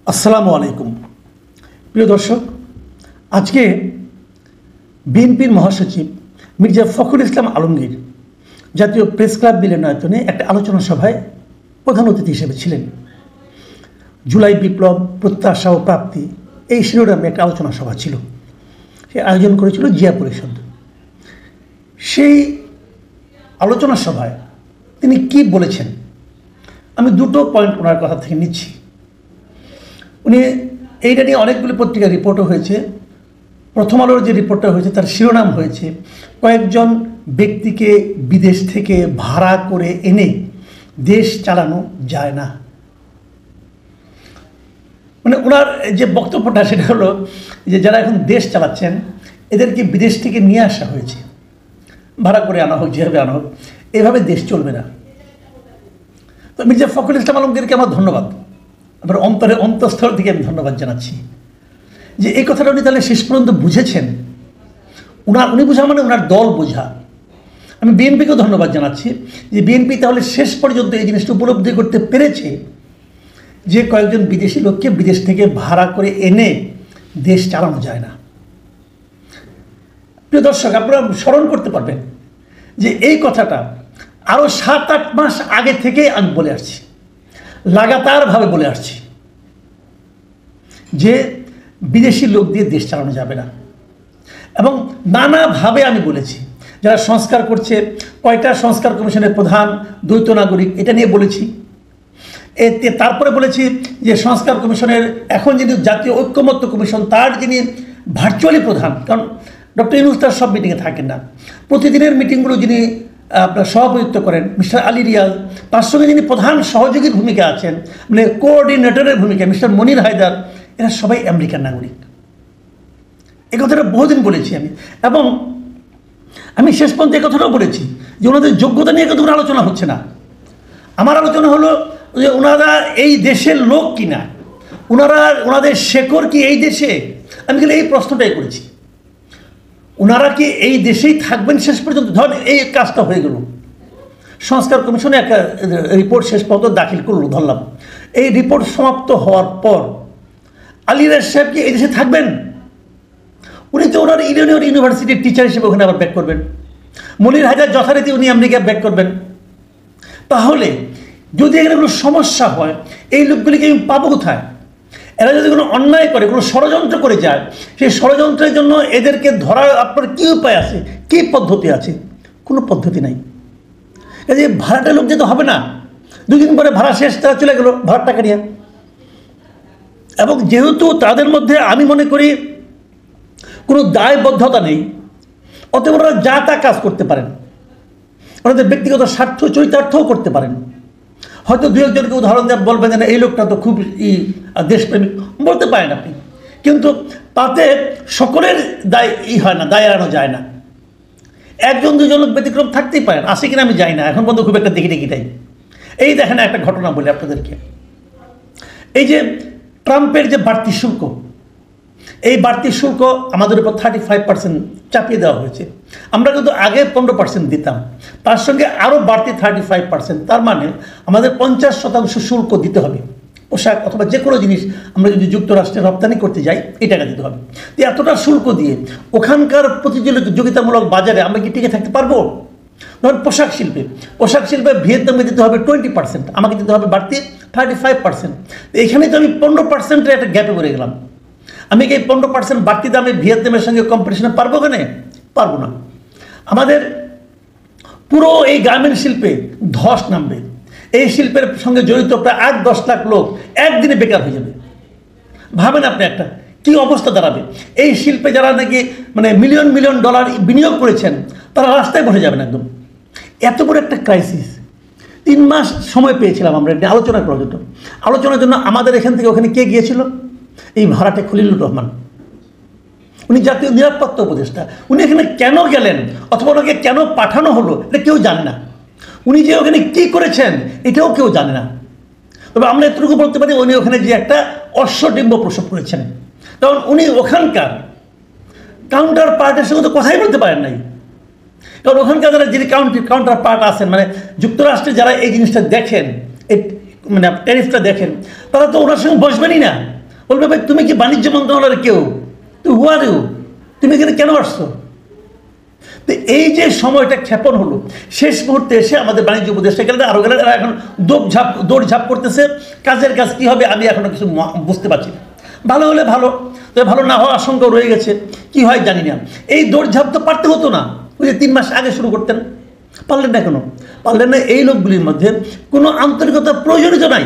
আসসালামু আলাইকুম প্রিয় দর্শক, আজকে বিএনপির মহাসচিব মির্জা ফখরুল ইসলাম আলমগীর জাতীয় প্রেস ক্লাব মিলনায়তনে একটা আলোচনা সভায় প্রধান অতিথি হিসেবে ছিলেন। জুলাই বিপ্লব, প্রত্যাশা ও প্রাপ্তি, এই শিরোনামে একটা আলোচনা সভা ছিল। সে আয়োজন করেছিল জিয়া পরিষদ। সেই আলোচনা সভায় তিনি কি বলেছেন, আমি দুটো পয়েন্ট ওনার কথা থেকে নিচ্ছি। উনি এইটা নিয়ে অনেকগুলি পত্রিকা রিপোর্টও হয়েছে। প্রথম আলোর যে রিপোর্টটা হয়েছে তার শিরোনাম হয়েছে কয়েকজন ব্যক্তিকে বিদেশ থেকে ভাড়া করে এনে দেশ চালানো যায় না। মানে ওনার যে বক্তব্যটা সেটা হলো যে যারা এখন দেশ চালাচ্ছেন এদেরকে বিদেশ থেকে নিয়ে আসা হয়েছে, ভাড়া করে আনা হোক, যেভাবে আনা হোক, এভাবে দেশ চলবে না। তো মির্জা ফখরুল ইসলাম আলমগীরকে আমার ধন্যবাদ, আবার অন্তঃস্থল থেকে আমি ধন্যবাদ জানাচ্ছি যে এই কথাটা উনি তাহলে শেষ পর্যন্ত বুঝেছেন। উনি বোঝা মানে ওনার দল বোঝা। আমি বিএনপিকেও ধন্যবাদ জানাচ্ছি যে বিএনপি তাহলে শেষ পর্যন্ত এই জিনিসটা উপলব্ধি করতে পেরেছে যে কয়েকজন বিদেশি লোককে বিদেশ থেকে ভাড়া করে এনে দেশ চালানো যায় না। প্রিয় দর্শক, আপনারা স্মরণ করতে পারবেন যে এই কথাটা আরও 7-8 মাস আগে থেকে আমি বলে আসছি, লাগাতারভাবে বলে আসছি যে বিদেশি লোক দিয়ে দেশ চালানো যাবে না। এবং নানাভাবে আমি বলেছি, যারা সংস্কার করছে, কয়টা সংস্কার কমিশনের প্রধান, দ্বৈত নাগরিক, এটা নিয়ে বলেছি। তারপরে বলেছি যে সংস্কার কমিশনের এখন যিনি জাতীয় ঐক্যমত্য কমিশন, তার যিনি ভার্চুয়ালি প্রধান, কারণ ডক্টর ইউনূস তার সব মিটিংয়ে থাকেন না, প্রতিদিনের মিটিংগুলো যিনি আপনার সভাপতিত্ব করেন মিস্টার আলী রিয়াজ, তার সঙ্গে যিনি প্রধান সহযোগীর ভূমিকা আছেন, মানে কোঅর্ডিনেটরের ভূমিকা মিস্টার মনির হায়দার, এরা সবাই আমেরিকান নাগরিক। এই কথাটা বহুদিন বলেছি আমি। এবং আমি শেষ পর্যন্ত এই কথাটাও বলেছি যে ওনাদের যোগ্যতা নিয়ে কত আলোচনা হচ্ছে না। আমার আলোচনা হলো যে ওনারা এই দেশের লোক কিনা, ওনাদের শেকড় কি এই দেশে। আমি কিন্তু এই প্রশ্নটাই করেছি, ওনারা কি এই দেশেই থাকবেন শেষ পর্যন্ত। ধরেন এই কাজটা হয়ে গেল, সংস্কার কমিশনে একটা রিপোর্ট শেষ পর্যন্ত দাখিল করলো, ধরলাম। এই রিপোর্ট সমাপ্ত হওয়ার পর আলী রিয়াজ সাহেব কি এই দেশে থাকবেন? উনি তো ওনার ইলিনয় ইউনিভার্সিটির টিচার হিসেবে ওখানে আবার ব্যাক করবেন। মনির হায়দার যথারীতি উনি আমেরিকা ব্যাক করবেন। তাহলে যদি এখানে কোনো সমস্যা হয়, এই লোকগুলিকে আমি পাবো কোথায়? এরা যদি কোনো অন্যায় করে, কোনো ষড়যন্ত্র করে যায়, সেই ষড়যন্ত্রের জন্য এদেরকে ধরার আপনার কী উপায় আছে, কী পদ্ধতি আছে? কোনো পদ্ধতি নাই। কাজে ভাড়াটা লোক যেতে হবে না, 2 দিন পরে ভাড়া শেষ, তারা চলে গেল ভাড়ার টাকা নিয়ে। এবং যেহেতু তাদের মধ্যে আমি মনে করি কোনো দায়বদ্ধতা নেই, অতএব ওরা যা তা কাজ করতে পারেন, ওনাদের ব্যক্তিগত স্বার্থ চরিতার্থও করতে পারেন। হয়তো 2-1জনকে উদাহরণ দেওয়া বলবেন যে এই লোকটা তো খুব দেশপ্রেমিক, বলতে পারেন আপনি, কিন্তু তাতে সকলের দায় হয় না, দায় এড়ানো যায় না। 1-2জন লোক ব্যতিক্রম থাকতেই পারেন, আসে কিনা আমি যাই না, এখন পর্যন্ত খুব একটা দেখি তাই। এই দেখেন একটা ঘটনা বলি আপনাদেরকে। এই যে ট্রাম্পের যে বাড়তি শুল্ক, এই বাড়তি শুল্ক আমাদের উপর 35% চাপিয়ে দেওয়া হয়েছে। আমরা কিন্তু আগে 15% দিতাম, তার সঙ্গে আরও বাড়তি 35%, তার মানে আমাদের 50% শুল্ক দিতে হবে। পোশাক অথবা যে কোনো জিনিস আমরা যদি যুক্তরাষ্ট্রে রপ্তানি করতে যাই, এই টাকা দিতে হবে। তো এতটা শুল্ক দিয়ে ওখানকার প্রতিযোগিতামূলক বাজারে আমরা কি টিকে থাকতে পারবো? ধরুন পোশাক শিল্পে ভিয়েতনামে দিতে হবে 20%, আমাকে দিতে হবে বাড়তি 35%। এইখানে তো আমি 15%-এর একটা গ্যাপে পড়ে গেলাম। আমি কি এই 15% বাড়তি দামে ভিয়েতনামের সঙ্গে কম্পিটিশনে পারবো? কেন পারবো না। আমাদের পুরো এই গার্মেন্ট শিল্পে ধস নামবে। এই শিল্পের সঙ্গে জড়িত প্রায় 8-10 লাখ লোক একদিনে বেকার হয়ে যাবে। ভাবেন আপনি একটা কি অবস্থা দাঁড়াবে। এই শিল্পে যারা নাকি মানে মিলিয়ন ডলার বিনিয়োগ করেছেন, তারা রাস্তায় বসে যাবেন একদম। এত বড় একটা ক্রাইসিস। 3 মাস সময় পেয়েছিলাম আমরা এটা আলোচনা করার জন্য। আলোচনার জন্য আমাদের এখান থেকে ওখানে কে গিয়েছিল? এই ভাড়াটে খলিলুর রহমান, উনি জাতীয় নিরাপত্তা উপদেষ্টা। উনি এখানে কেন গেলেন অথবা ওনাকে কেন পাঠানো হলো এটা কেউ জানে না। উনি যে ওখানে কী করেছেন এটাও কেউ জানে না। তবে আমরা এতটুকু বলতে পারি, উনি ওখানে যে একটা অশ্বডিম্ব প্রসব করেছেন, কারণ উনি ওখানকার কাউন্টার পার্টের সঙ্গে তো কথাই বলতে পারেন নাই। কারণ ওখানকার যারা যিনি কাউন্টার পার্ট আছেন, মানে যুক্তরাষ্ট্রে যারা এই জিনিসটা দেখেন, এই মানে ট্যারিফটা দেখেন, তারা তো ওনার সঙ্গে বসবেনই না। বলবে ভাই তুমি কি বাণিজ্য মন্ত্রণালয়ের কেউ, তো হু আর ইউ, তুমি এখানে কেন আসছো? তো এই যে সময়টা ক্ষেপণ হলো, শেষ মুহূর্তে এসে আমাদের বাণিজ্য উপদেষ্টা গেলেন, আরও গেলেন, এরা এখন দৌড়ঝাঁপ করতেছে। কাজের কাজ কী হবে আমি এখনও কিছু বুঝতে পারছি না। ভালো হলে ভালো, তবে ভালো না হওয়ার আশঙ্কা রয়ে গেছে, কি হয় জানি না। এই দৌড়ঝাঁপ তো পারতে হতো না, ওই যে 3 মাস আগে শুরু করতেন, পারলেন না কেন? পারলেন না এই লোকগুলির মধ্যে কোনো আন্তরিকতার প্রয়োজনীয়তা নাই,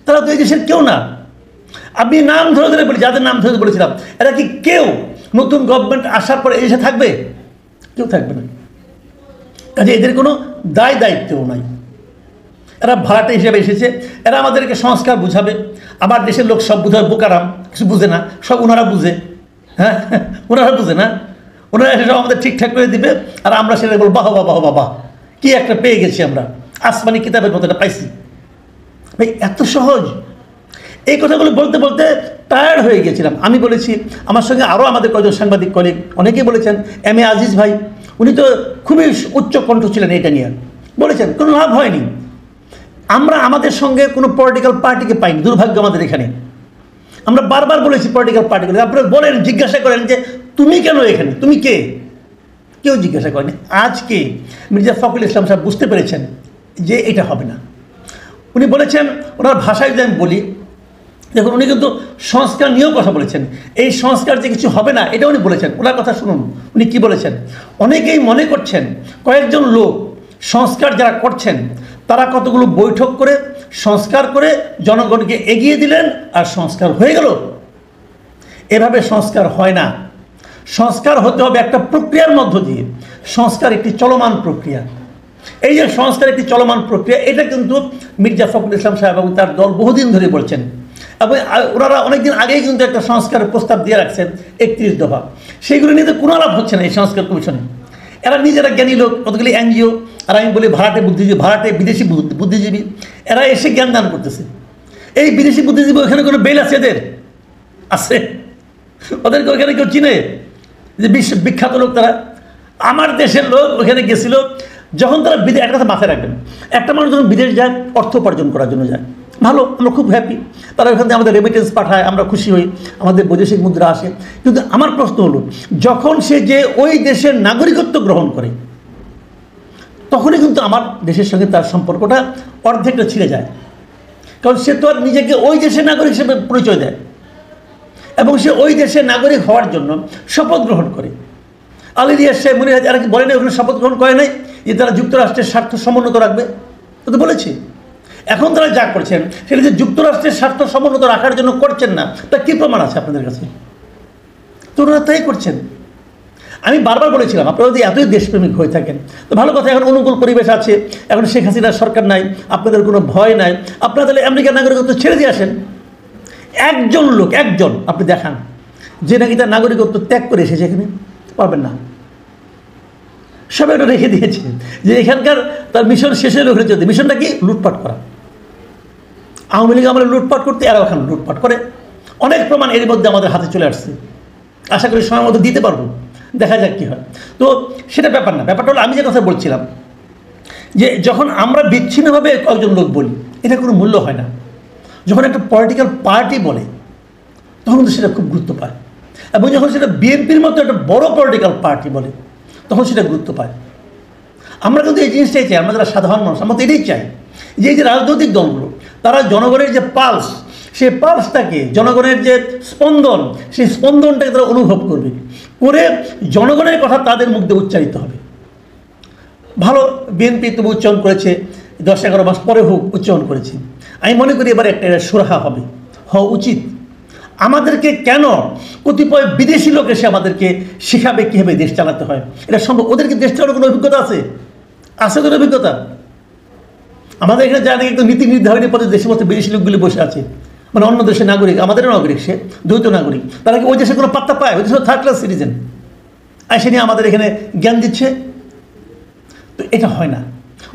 তারা তো এই দেশের কেউ না। আমি নাম ধরে ধরে বলি, যাদের নাম ধরে বলেছিলাম, এরা কি কেউ নতুন গভর্নমেন্ট আসার পরে এই দেশে থাকবে? কেউ থাকবে না। কাজে এদের কোনো দায়িত্বও নাই। এরা ভাড়াটে হিসেবে এসেছে, এরা আমাদেরকে সংস্কার বুঝাবে। আমার দেশের লোক সব বুঝাবে, বোকারাম, কিছু বুঝে না, সব ওনারা বুঝে। হ্যাঁ, ওনারা বুঝে না, ওনারা এসে সব আমাদের ঠিকঠাক করে দিবে, আর আমরা সেটা বলবো বাহ বাহ বাহ বাহ, কি একটা পেয়ে গেছি আমরা, আসমানি কিতাবের মতো এটা পাইছি। ভাই এত সহজ? এই কথাগুলো বলতে বলতে টায়ার্ড হয়ে গিয়েছিলাম। আমি বলেছি, আমার সঙ্গে আরও আমাদের কয়েকজন সাংবাদিক কলিগ অনেকেই বলেছেন, এম এ আজিজ ভাই, উনি তো খুবই উচ্চ কণ্ঠ ছিলেন, এটা নিয়ে বলেছেন, কোনো লাভ হয়নি। আমরা আমাদের সঙ্গে কোনো পলিটিক্যাল পার্টিকে পাইনি, দুর্ভাগ্য আমাদের এখানে। আমরা বারবার বলেছি পলিটিক্যাল পার্টিগুলো, আপনারা বলেন, জিজ্ঞাসা করেন যে তুমি কেন এখানে, তুমি কে? কেউ জিজ্ঞাসা করেনি। আজকে মির্জা ফখরুল ইসলাম সাহেব বুঝতে পেরেছেন যে এটা হবে না। উনি বলেছেন, ওনার ভাষায় যদি আমি বলি, দেখুন উনি কিন্তু সংস্কার নিয়েও কথা বলেছেন, এই সংস্কার যে কিছু হবে না এটা উনি বলেছেন। ওনার কথা শুনুন, উনি কি বলেছেন। অনেকেই মনে করছেন কয়েকজন লোক সংস্কার যারা করছেন তারা কতগুলো বৈঠক করে সংস্কার করে জনগণকে এগিয়ে দিলেন আর সংস্কার হয়ে গেল। এভাবে সংস্কার হয় না। সংস্কার হতে হবে একটা প্রক্রিয়ার মধ্য দিয়ে। সংস্কার একটি চলমান প্রক্রিয়া। এই যে সংস্কার একটি চলমান প্রক্রিয়া, এটা কিন্তু মির্জা ফখরুল ইসলাম সাহেব এবং তার দল বহুদিন ধরে বলছেন, এবং ওনারা অনেকদিন আগেই কিন্তু একটা সংস্কারের প্রস্তাব দিয়ে রাখছেন 31 দফা। সেইগুলো নিয়ে তো কোনো লাভ হচ্ছে না এই সংস্কার কমিশনে। এরা নিজেরা জ্ঞানী লোক, কতগুলি এনজিও, আর আমি বলি ভাড়াটে বুদ্ধিজীবী, ভাড়াটে বিদেশি বুদ্ধিজীবী, এরা এসে জ্ঞান দান করতেছে। এই বিদেশি বুদ্ধিজীবী ওখানে কোনো বেল আছে? এদের আছে? ওদেরকে ওখানে কেউ চিনে? যে বিখ্যাত লোক তারা, আমার দেশের লোক ওখানে গেছিল। যখন তারা বিদেশ, একটা কথা মাথায় রাখবেন, একটা মানুষ যখন বিদেশ যায় অর্থ উপার্জন করার জন্য যায়, ভালো, আমরা খুব হ্যাপি, তারা ওখান থেকে আমাদের রেমিটেন্স পাঠায়, আমরা খুশি হই, আমাদের বৈদেশিক মুদ্রা আসে। কিন্তু আমার প্রশ্ন হলো, যখন সে যে ওই দেশের নাগরিকত্ব গ্রহণ করে, তখনই কিন্তু আমার দেশের সঙ্গে তার সম্পর্কটা অর্ধেকটা ছিঁড়ে যায়। কারণ সে তো আর নিজেকে ওই দেশের নাগরিক হিসেবে পরিচয় দেয়, এবং সে ওই দেশের নাগরিক হওয়ার জন্য শপথ গ্রহণ করে। আলিরিয়া সাহেব মনে হয় এরা কি বলে না ওখানে শপথ গ্রহণ করে নাই যে তারা যুক্তরাষ্ট্রের স্বার্থ সমুন্নত রাখবে? তো বলেছে। এখন তারা যা করছেন সেটা যে যুক্তরাষ্ট্রের স্বার্থ সমুন্নত রাখার জন্য করছেন না, তা কী প্রমাণ আছে আপনাদের কাছে? তো ওনারা তাই করছেন। আমি বারবার বলেছিলাম, আপনারা যদি এতই দেশপ্রেমিক হয়ে থাকেন তো ভালো কথা, এখন অনুকূল পরিবেশ আছে, এখন শেখ হাসিনার সরকার নাই, আপনাদের কোনো ভয় নাই, আপনারা তাহলে আমেরিকার নাগরিকত্ব ছেড়ে দিয়ে আসেন। একজন লোক, একজন আপনি দেখান যে নাকি তার নাগরিকত্ব ত্যাগ করে এসেছে এখানে, পারবেন না। সবাই এটা রেখে দিয়েছে যে এখানকার তার মিশন শেষে হয়ে যেতে। মিশনটা কি? লুটপাট করা। আওয়ামী লীগ আমরা লুটপাট করতে, এরা ওখানে লুটপাট করে। অনেক প্রমাণ এর মধ্যে আমাদের হাতে চলে আসছে, আশা করি সময় মতো দিতে পারবো, দেখা যাক কী হয়। তো সেটা ব্যাপার না, ব্যাপারটা হলো আমি যে কথা বলছিলাম যে যখন আমরা বিচ্ছিন্নভাবে কয়েকজন লোক বলি, এটা কোনো মূল্য হয় না। যখন একটা পলিটিক্যাল পার্টি বলে তখন কিন্তু সেটা খুব গুরুত্ব পায়, এবং যখন সেটা বিএনপির মতো একটা বড় পলিটিক্যাল পার্টি বলে তখন সেটা গুরুত্ব পায়। আমরা কিন্তু এই জিনিসটাই চাই, আমরা যারা সাধারণ মানুষ আমরা তো এটাই চাই যে এই যে রাজনৈতিক দলগুলো তারা জনগণের যে পালস, সেই পালসটাকে, জনগণের যে স্পন্দন, সেই স্পন্দনটাকে তারা অনুভব করবে, করে জনগণের কথা তাদের মুখ দিয়ে উচ্চারিত হবে। ভালো, বিএনপি তবু উচ্চারণ করেছে, 10-11 মাস পরে হোক উচ্চারণ করেছে। আমি মনে করি এবার একটা সুরাহা হবে, হওয়া উচিত। আমাদেরকে কেন কতিপয় বিদেশি লোক এসে আমাদেরকে শেখাবে কীভাবে দেশ চালাতে হয়? এটা সম্ভব? ওদেরকে দেশ চালানোর কোনো অভিজ্ঞতা আছে? আছে কোনো অভিজ্ঞতা? আমাদের এখানে যা নাকি একটু নীতি নির্ধারণী পথে দেশের মধ্যে বিদেশি লোকগুলি বসে আছে, মানে অন্য দেশের নাগরিক, আমাদেরও নাগরিক, সে দ্বৈত নাগরিক, তারা কি ওই দেশে কোনো পাত্তা পায়? ওই দেশের 3rd ক্লাস সিটিজেন, আর সে নিয়ে আমাদের এখানে জ্ঞান দিচ্ছে। তো এটা হয় না।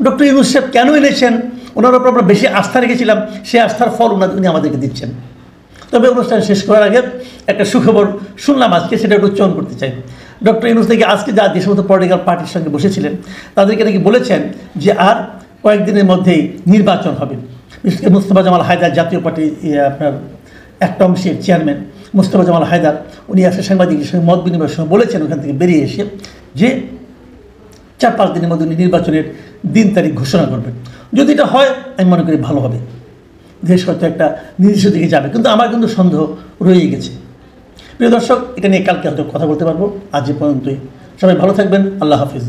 ডক্টর ইউনূস সাহেব কেন এনেছেন? ওনার ওপর আমরা বেশি আস্থা রেখেছিলাম, সে আস্থার ফল উনি আমাদেরকে দিচ্ছেন। তবে অনুষ্ঠান শেষ করার আগে একটা সুখবর শুনলাম আজকে, সেটা একটু উচ্চারণ করতে চাই। ডক্টর ইউনূস নাকি আজকে যা যে সমস্ত পলিটিক্যাল পার্টির সঙ্গে বসেছিলেন তাদেরকে নাকি বলেছেন যে আর কয়েকদিনের মধ্যেই নির্বাচন হবে। বিশেষ করে মুস্তফা জামাল হায়দার জাতীয় পার্টি আপনার একটা অংশের চেয়ারম্যান মোস্তফা জামাল হায়দার উনি একটা সাংবাদিকের সঙ্গে মত বিনিময়ের সময় বলেছেন ওখান থেকে বেরিয়ে এসে যে 4-5 দিনের মধ্যে উনি নির্বাচনের দিন তারিখ ঘোষণা করবেন। যদি এটা হয় আমি মনে করি ভালো হবে, দেশ হয়তো একটা নির্দিষ্ট দিকে যাবে, কিন্তু আমার কিন্তু সন্দেহ রয়েই গেছে। প্রিয় দর্শক, এটা নিয়ে কালকে হয়তো কথা বলতে পারবো। আজ এ পর্যন্তই। সবাই ভালো থাকবেন। আল্লাহ হাফিজ।